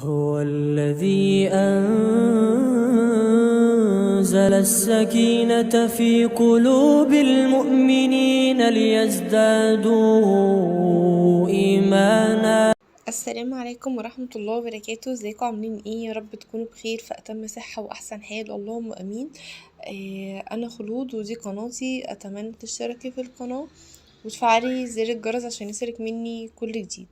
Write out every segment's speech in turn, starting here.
هو الذي أنزل السكينة في قلوب المؤمنين ليزدادوا إيمانا. السلام عليكم ورحمة الله وبركاته. ازيكم عاملين ايه؟ يا رب تكونوا بخير في اتم صحة واحسن حال، اللهم امين. انا خلود ودي قناتي. اتمنى تشتركي في القناة وتفعلي زر الجرس عشان يصلك مني كل جديد.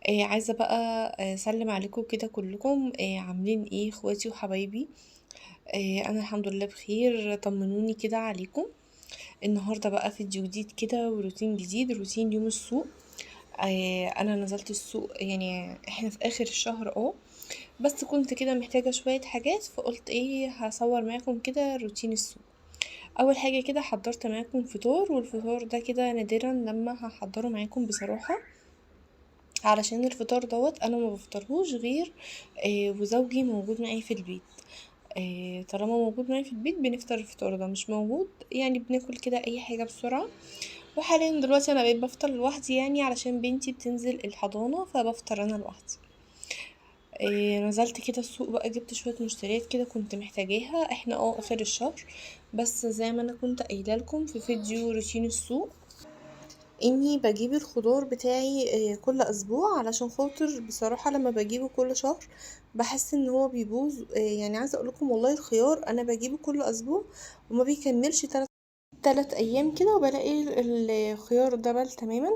عايزة بقى اسلم عليكم كده كلكم. عاملين ايه اخواتي وحبايبي؟ انا الحمد لله بخير، طمنوني كده عليكم. النهارده بقى فيديو جديد كده وروتين جديد، روتين يوم السوق. انا نزلت السوق، يعني احنا في اخر الشهر بس كنت كده محتاجة شوية حاجات، فقلت ايه هصور معاكم كده روتين السوق. اول حاجة كده حضرت معاكم فطار، والفطار ده كده نادرا لما هحضره معاكم بصراحة، علشان الفطار دوت انا ما بفطرهوش غير وزوجي موجود معايا في البيت. طالما موجود معايا في البيت بنفطر الفطار ده، مش موجود يعني بناكل كده اي حاجة بسرعة. وحاليا دلوقتي انا بقيت بفطر لوحدي، يعني علشان بنتي بتنزل الحضانة فبفطر انا لوحدي. نزلت كده السوق بقى، جبت شوية مشتريات كده كنت محتاجاها. احنا اخر الشهر، بس زي ما انا كنت قايله لكم في فيديو روتين السوق اني بجيب الخضار بتاعي كل اسبوع، علشان خاطر بصراحة لما بجيبه كل شهر بحس ان هو بيبوظ. يعني عايزة اقولكم والله الخيار انا بجيبه كل اسبوع وما بيكملش 3 ايام كده وبلاقي الخيار ده بل تماما.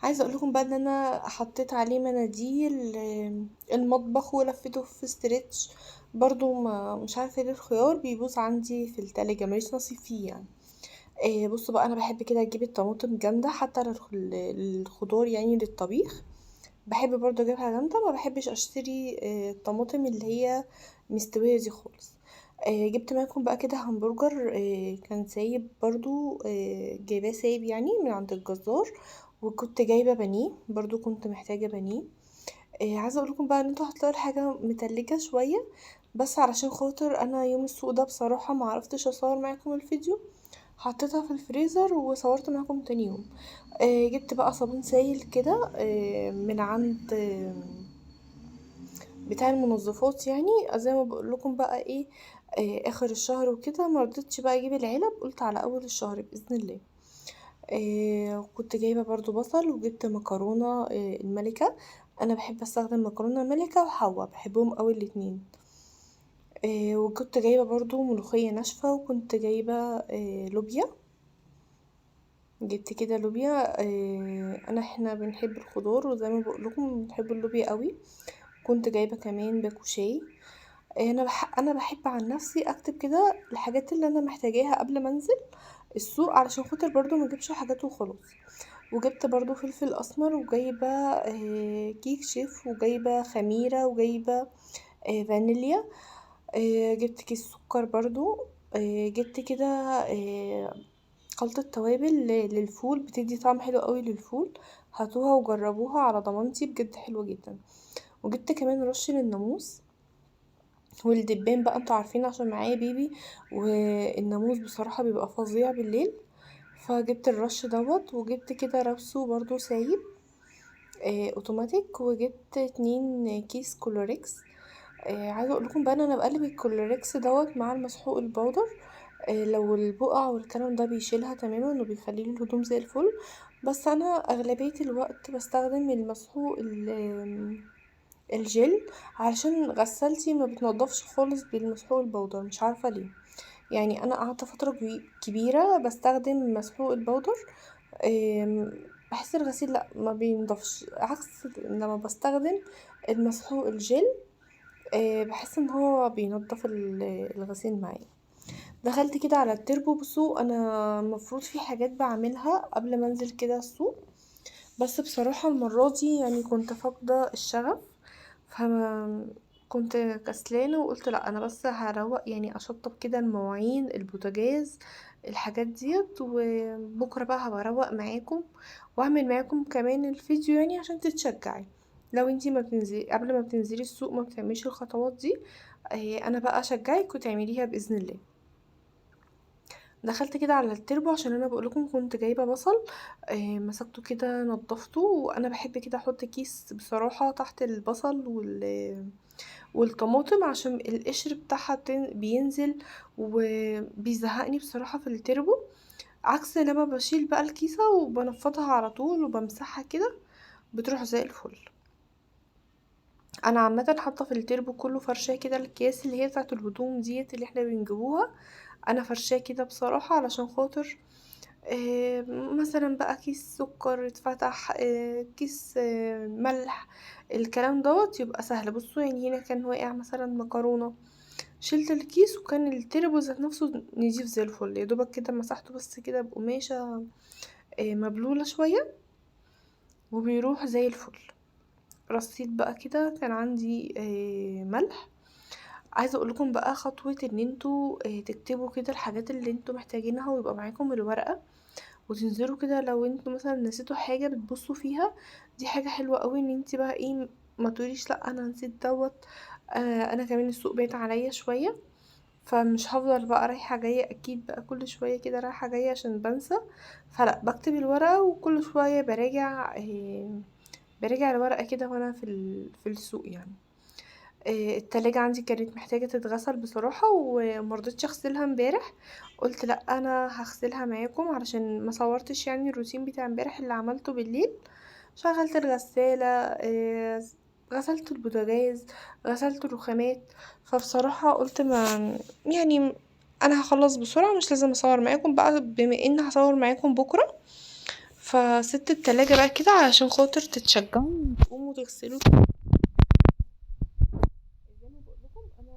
عايزه اقول لكم بقى ان انا حطيت عليه مناديل المطبخ ولفيته في ستريتش. برضو ما مش عارفه ليه الخيار بيبوظ عندي في التلاجة، ماليش نصيب فيه يعني. بصوا بقى، انا بحب كده اجيب الطماطم جامده حتى للخضار، يعني للطبيخ. بحب برضو اجيبها جامده، ما بحبش اشتري الطماطم اللي هي مستويه دي خالص. جبت معاكم بقى كده همبرجر، كان سايب برضو، جايباه سايب يعني من عند الجزار. وكنت جايبه بانيه، برضو كنت محتاجه بانيه. عايزه اقول لكم بقى ان انتوا هتلاقوا الحاجه متلجه شويه، بس علشان خاطر انا يوم السوق ده بصراحه ما عرفتش اصور معاكم الفيديو، حطيتها في الفريزر وصورت معاكم تاني يوم. جبت بقى صابون سايل كده من عند بتاع المنظفات، يعني زي ما بقول لكم بقى ايه. اخر الشهر وكده ما رضيتش بقى اجيب العلب، قلت على اول الشهر باذن الله. كنت جايبه برضو بصل، وجبت مكرونه الملكه. انا بحب استخدم مكرونه ملكه وحوا، بحبهم قوي الاتنين. وكنت جايبه برضو ملوخيه ناشفه، وكنت جايبه لوبيا. جبت كده لوبيا. احنا بنحب الخضار، وزي ما بقول لكم بنحب اللوبيا قوي. كنت جايبه كمان باكو شاي. انا بحب عن نفسي اكتب كده الحاجات اللي انا محتاجاها قبل ما انزل السوق، علشان خاطر برضو ما اجيبش حاجات وخلاص. وجبت برضو فلفل اسمر، وجايبه كيك شيف، وجايبه خميره، وجايبه فانيليا. جبت كيس سكر برضو. جبت كده خلطة توابل للفول، بتدي طعم حلو قوي للفول. هاتوها وجربوها على ضمانتي، بجد حلوة جدا. وجبت كمان رش للناموس والدبان بقى، انتوا عارفين عشان معايا بيبي، والناموس بصراحة بيبقى فظيع بالليل. فجبت الرش دوت، وجبت كده رابسو برضو سايب اوتوماتيك. وجبت 2 كيس كولوريكس. عايزه اقول لكم بقى ان انا بقلب الكولوريكس دوت مع المسحوق البودر. لو البقع والكلام ده بيشيلها تماما وبيخلي لي الهدوم زي الفل. بس انا اغلبيه الوقت بستخدم المسحوق الجل، علشان غسالتي ما بتنضفش خالص بالمسحوق البودر، مش عارفه ليه. يعني انا قعدت فتره كبيره بستخدم مسحوق البودر. بحس الغسيل لا ما بينضفش، عكس لما بستخدم المسحوق الجل. بحس ان هو بينضف الغسيل معايا. دخلت كده على التربو. بصوا انا المفروض في حاجات بعملها قبل ما انزل كده السوق، بس بصراحة المرة دي يعني كنت فاقدة الشغف، فما كنت كسلانة، وقلت لا انا بس هروق، يعني اشطب كده المواعين البوتاجاز الحاجات ديت، وبكرة بقى هبقى اروق معاكم واعمل معاكم كمان الفيديو، يعني عشان تتشجعي. لو انتي ما بتنزلي قبل ما بتنزلي السوق ما بتعمليش الخطوات دي، انا بقى اشجعك وتعمليها باذن الله. دخلت كده على التربو، عشان انا بقولكم كنت جايبه بصل. مسكته كده نضفته، وانا بحب كده احط كيس بصراحه تحت البصل والطماطم عشان القشر بتاعها بينزل وبيزهقني بصراحة في التربو، عكس لما بشيل بقى الكيسة وبنفضها على طول وبمسحها كده بتروح زي الفل. انا عامه حاطه في التربو كله فرشاه كده الأكياس اللي هي بتاعه الهدوم ديت اللي احنا بنجيبوها، انا فرشاه كده بصراحه علشان خاطر مثلا بقى كيس سكر اتفتح، كيس ملح، الكلام دوت يبقى سهل. بصوا يعني هنا كان واقع مثلا مكرونه، شلت الكيس وكان التربو ذات نفسه نضيف زي الفل، يا دوبك كده مسحته بس كده بقماشه مبلوله شويه وبيروح زي الفل. رصيت بقى كده كان عندي ملح. عايزه اقول لكم بقى خطوه ان انتوا تكتبوا كده الحاجات اللي انتوا محتاجينها ويبقى معاكم الورقه، وتنزلوا كده لو انتوا مثلا نسيتوا حاجه بتبصوا فيها. دي حاجه حلوه قوي ان انت بقى ايه ما تقوليش لا انا نسيت دوت. انا كمان السوق بيت عليا شويه، فمش هفضل بقى رايحه جايه اكيد بقى كل شويه كده رايحه جايه عشان بنسى. فلا بكتب الورقه وكل شويه براجع الورقه كده وانا في السوق يعني. التلاجة عندي كانت محتاجة تتغسل بصراحة ومرضتش اغسلها امبارح، قلت لا انا هغسلها معاكم علشان ما صورتش يعني الروتين بتاع امبارح اللي عملته بالليل. شغلت الغسالة، غسلت البوتاجاز، غسلت الرخامات. فبصراحة قلت ما يعني انا هخلص بسرعة مش لازم اصور معاكم بقى بما ان هصور معاكم بكرة. فسبت التلاجة بقى كده علشان خاطر تتشجعوا وتقوموا تغسلوا. زي ما بقول لكم انا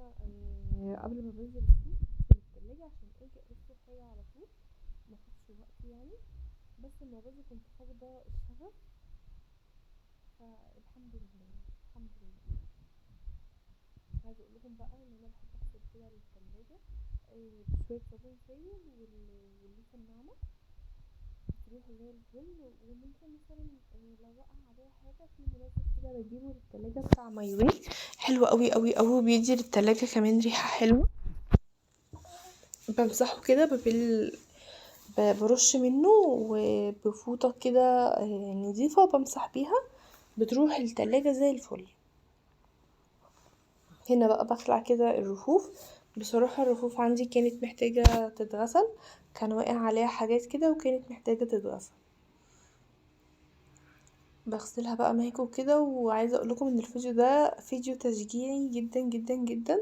قبل ما بنزل السوق بغسل التلاجة عشان اجي ارص الحاجة على طول ما اخدش وقت يعني. بس المرة دي كنت فاقدة الشغف، فالحمد لله الحمد لله. عايزة اقول لكم بقى ان انا بحب اغسل كده التلاجة بشوية صابون سائل والليفة الناعمة بتروح زي الفل. وممكن مثلا لو وقع عليها حاجة في منظف كده بجيبه للتلاجة بتاع مايوي، حلو قوي قوي قوي، بيدي للتلاجة كمان ريحة حلوة. بمسحه كده برش منه وبفوطة كده نضيفة بمسح بيها بتروح التلاجة زي الفل. هنا بقى بخلع كده الرفوف. بصراحة الرفوف عندي كانت محتاجة تتغسل، كان واقع عليها حاجات كده وكانت محتاجة تتغسل. بغسلها بقى معاكم كده. وعايزة اقولكم ان الفيديو ده فيديو تشجيعي جدا جدا جدا.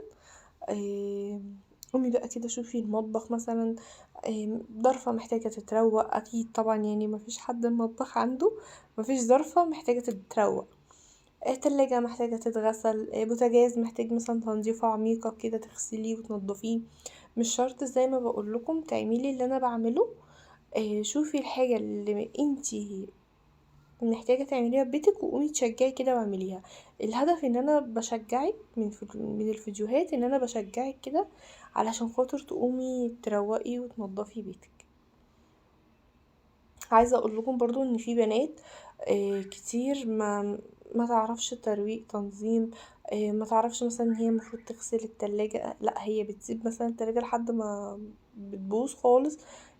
قومي بقى كده شوفي المطبخ مثلا ظرفة محتاجة تتروق، اكيد طبعا يعني مفيش حد المطبخ عنده مفيش ظرفة محتاجة تتروق. تلاجة محتاجة تتغسل، بوتاجاز محتاج مثلا تنظيفة عميقة كده تغسليه وتنضفيه. مش شرط زي ما بقولكم تعملي اللي انا بعمله. شوفي الحاجة اللي انتي محتاجة تعمليها في بيتك وقومي تشجعي كده واعمليها. الهدف ان انا بشجعك من الفيديوهات ان انا بشجعك كده علشان خاطر تقومي تروقي وتنضفي بيتك. عايزة اقول لكم برضو ان في بنات كتير ما تعرفش ترويق تنظيم، ما تعرفش مثلا ان هي المفروض تغسل التلاجة، لا هي بتسيب مثلا التلاجة لحد ما بتبوظ خالص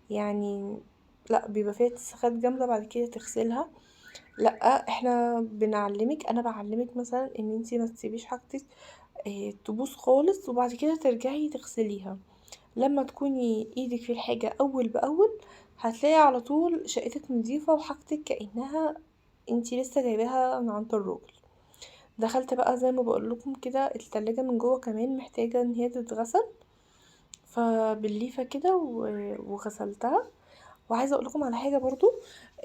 يعني. لا بيبقى فيها تسخات جامدة بعد كده تغسلها. لا احنا بنعلمك، انا بعلمك مثلا ان انتي ما تسيبيش حاجتك تبوظ خالص وبعد كده ترجعي تغسليها. لما تكوني ايدك في الحاجة اول باول هتلاقي على طول شقتك نظيفة وحاجتك كأنها انتي لسه جايباها من عند الراجل. دخلت بقى زي ما بقولكم كده التلاجة من جوه كمان محتاجة ان هي تتغسل، فبالليفة كده وغسلتها. وعايزه اقول لكم على حاجه برضو،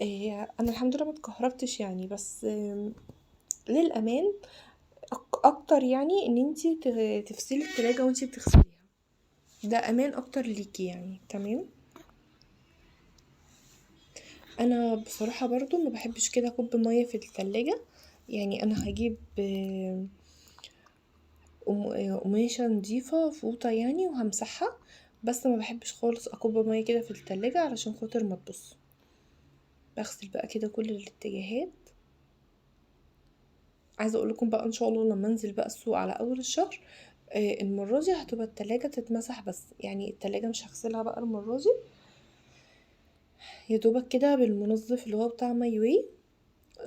انا الحمد لله ما اتكهربتش يعني، بس للامان اكتر يعني ان انتي تفصلي التلاجة وانتي بتغسليها، ده امان اكتر ليكي يعني. تمام. انا بصراحه برضو ما بحبش كده اكب ميه في التلاجة، يعني انا هجيب قماشة نضيفة فوطة يعني وهمسحها، بس ما بحبش خالص اكب ميه كده في التلاجة علشان خاطر ما تبص. بغسل بقى كده كل الاتجاهات. عايزه اقول لكم بقى ان شاء الله لما انزل بقى السوق على اول الشهر المره دي هتبقى التلاجة تتمسح بس، يعني التلاجة مش هغسلها بقى المره دي، يا دوبك كده بالمنظف اللي هو بتاع مايوي.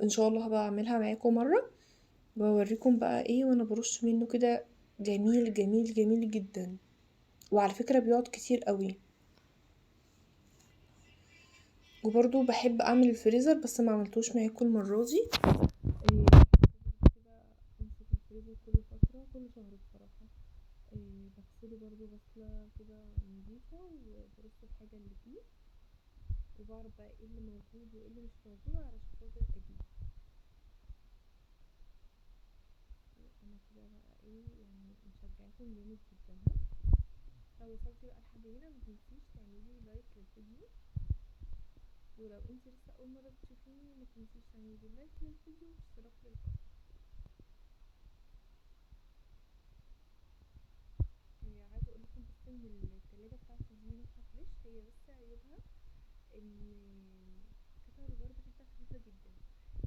ان شاء الله هبقى اعملها معاكم مره. بوريكم بقى ايه وانا برش منه كده. جميل جميل جميل جدا، وعلى فكرة بيقعد كتير قوي. وبرضو بحب اعمل الفريزر، بس ما عملتوش معاكم المرة دي. كده امسك الفريزر كل فترة، كل شهر بصراحة. بغسله برضو غسلة كده نضيفة، وبرص الحاجة اللي فيه، وبعرف بقى ايه اللي موجود وايه اللي مش موجود علشان خاطر اجيب. انا كده بقى ايه يعني مشجعاكم جامد جدا. لو وصلتي بقى لحد هنا متنسيش تعملي لايك للفيديو، ولو انتي لسه اول مرة تشوفيني متنسيش تعملي لايك للفيديو واشتراك للقناة. عايزة اقولكم بس ان التلاجة بتاعتي دي نوعها فريش، هي بس عيوبها ان قطع الغيار بتاعتها خفيفة جدا،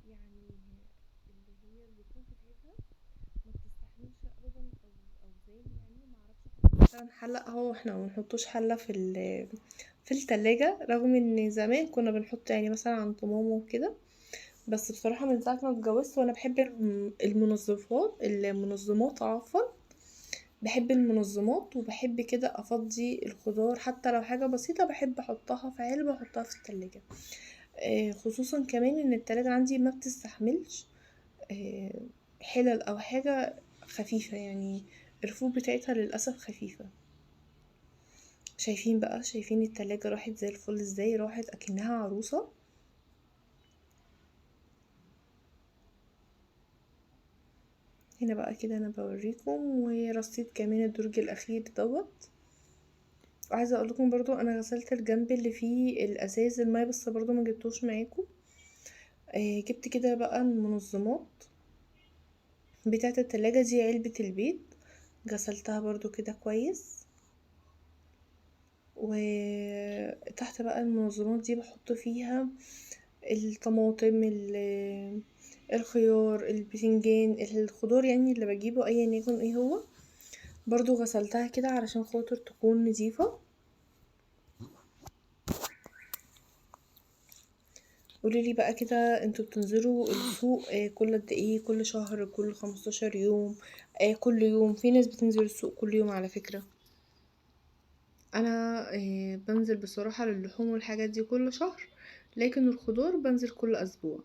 يعني اللي هي الرفوف بتاعتها ما بتستحملش ابدا اوزان. يعني ما اعرفش احط مثلا حلة اهو، احنا ما بنحطوش حلة في التلاجة، رغم ان زمان كنا بنحط يعني مثلا عند ماما وكده. بس بصراحة من ساعة ما اتجوزت وانا بحب المنظمات عفوا. بحب المنظمات، وبحب كده افضي الخضار حتى لو حاجة بسيطة، بحب احطها في علبة واحطها في التلاجة. خصوصا كمان ان التلاجة عندي ما بتستحملش آه، حلل او حاجة خفيفة، يعني الرفوف بتاعتها للأسف خفيفة. شايفين بقى، شايفين التلاجة راحت زي الفل ازاي، راحت اكنها عروسة. هنا بقى كده انا بوريكم، ورصيت كمان الدرج الاخير دوت. وعايزه اقول لكم برضو انا غسلت الجنب اللي فيه الازاز الماء، بس برضو ما جبتوش معاكم. جبت كده بقى المنظمات بتاعه التلاجة دي، علبة البيت، غسلتها برضو كده كويس. وتحت بقى المنظمات دي بحط فيها الطماطم، الخيار، البتنجان، الخضار يعني اللي بجيبه ايا يكن ايه هو. برضو غسلتها كده علشان خاطر تكون نظيفة. قوليلي بقى كده، انتوا بتنزلوا السوق كل قد ايه؟ كل شهر؟ كل 15 يوم؟ كل يوم؟ في ناس بتنزل السوق كل يوم على فكرة. انا بنزل بصراحة للحوم والحاجات دي كل شهر، لكن الخضار بنزل كل اسبوع.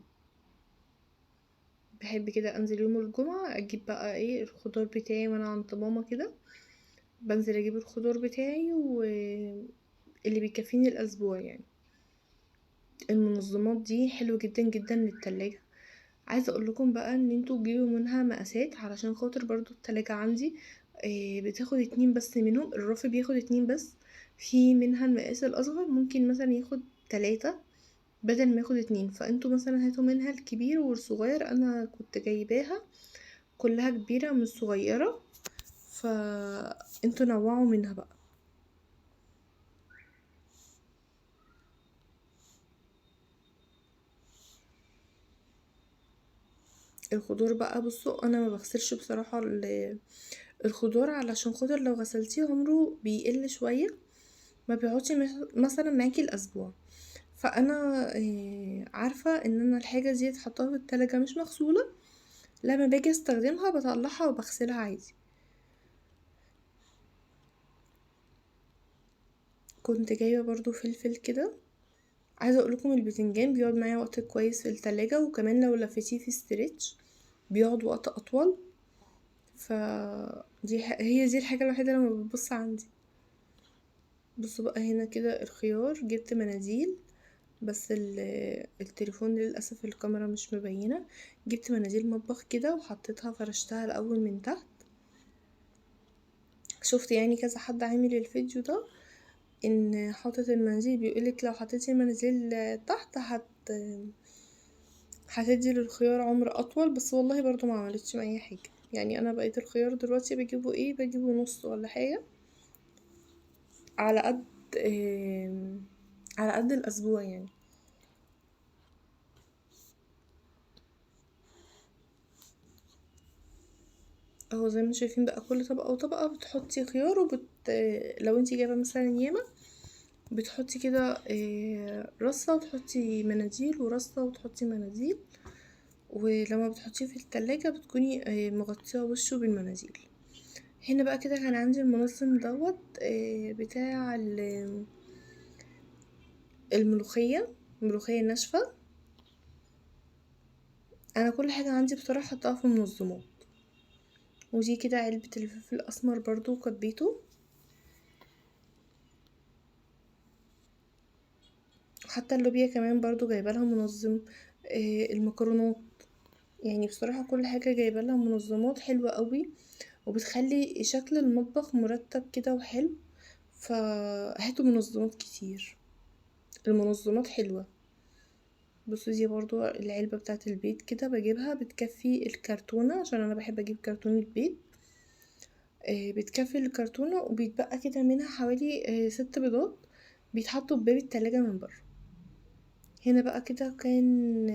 بحب كده انزل يوم الجمعة اجيب بقى ايه الخضار بتاعي، وانا عند ماما كده بنزل اجيب الخضار بتاعي واللي بيكفيني الاسبوع يعني. المنظمات دي حلو جدا جدا للتلاجة. عايزه اقول لكم بقى ان انتوا تجيبوا منها مقاسات، علشان خاطر برضو التلاجة عندي بتاخد 2 بس منهم، الرف بياخد 2 بس. في منها المقاس الاصغر ممكن مثلا ياخد 3 بدل ما ياخد 2، فانتوا مثلا هاتوا منها الكبير والصغير. انا كنت جايباها كلها كبيرة مش صغيرة، فانتوا نوعوا منها بقى. الخضار بقى بصوا، انا ما بغسلش بصراحة الخضار، علشان خاطر لو غسلتيه عمره بيقل شوية، ما بيقعدش مثلا معاكي الاسبوع. فانا عارفة ان انا الحاجة دي اتحطها في التلاجة مش مغسولة، لما باجي استخدمها بطلعها وبغسلها عادي. كنت جايبة برضو فلفل كده. عايزة اقولكم البتنجان بيقعد معايا وقت كويس في التلاجة، وكمان لو لفتيه في ستريتش بيقعد وقت اطول. ف هي دي الحاجة الوحيدة اللي ما بتبص عندي. بصوا بقى هنا كده الخيار، جبت مناديل، بس التليفون للأسف الكاميرا مش مبينة. جبت مناديل مطبخ كده وحطيتها، فرشتها الأول من تحت. شفت يعني كذا حد عامل الفيديو ده، ان حاطط المناديل، بيقولك لو حطيتي المناديل تحت هتدي للخيار عمر اطول. بس والله برضو ما عملتش معايا حاجة، يعني انا بقيت الخيار دلوقتي بجيبه ايه، بجيبه نص ولا حاجة، على قد على قد الاسبوع يعني. اهو زي ما انتم شايفين بقى، كل طبقة وطبقة بتحطي خيار لو انتي جايبة مثلا ياما بتحطي كده رصة وتحطي مناديل، ورصة وتحطي مناديل، ولما بتحطيه في التلاجة بتكوني مغطية وشه بالمناديل. هنا بقى كده كان عندي المنظم دوت بتاع الملوخية ناشفة. انا كل حاجة عندي بصراحة حطاها في منظمات. ودي كده علبة الفلفل الاسمر برضو كبيته. حتى اللوبيا كمان برضو جايبالها منظم. المكرونات، يعني بصراحة كل حاجة جايبالها منظمات حلوة قوي، وبتخلي شكل المطبخ مرتب كده وحلو. فهاتوا منظمات كتير، المنظمات حلوة. بصوا دي برضو العلبة بتاعة البيت كده بجيبها بتكفي الكرتونة، عشان انا بحب اجيب كرتونة بيت. بتكفي الكرتونة، وبيتبقى كده منها حوالي 6 بيضات بيتحطوا في باب التلاجة من بره. هنا بقى كده كان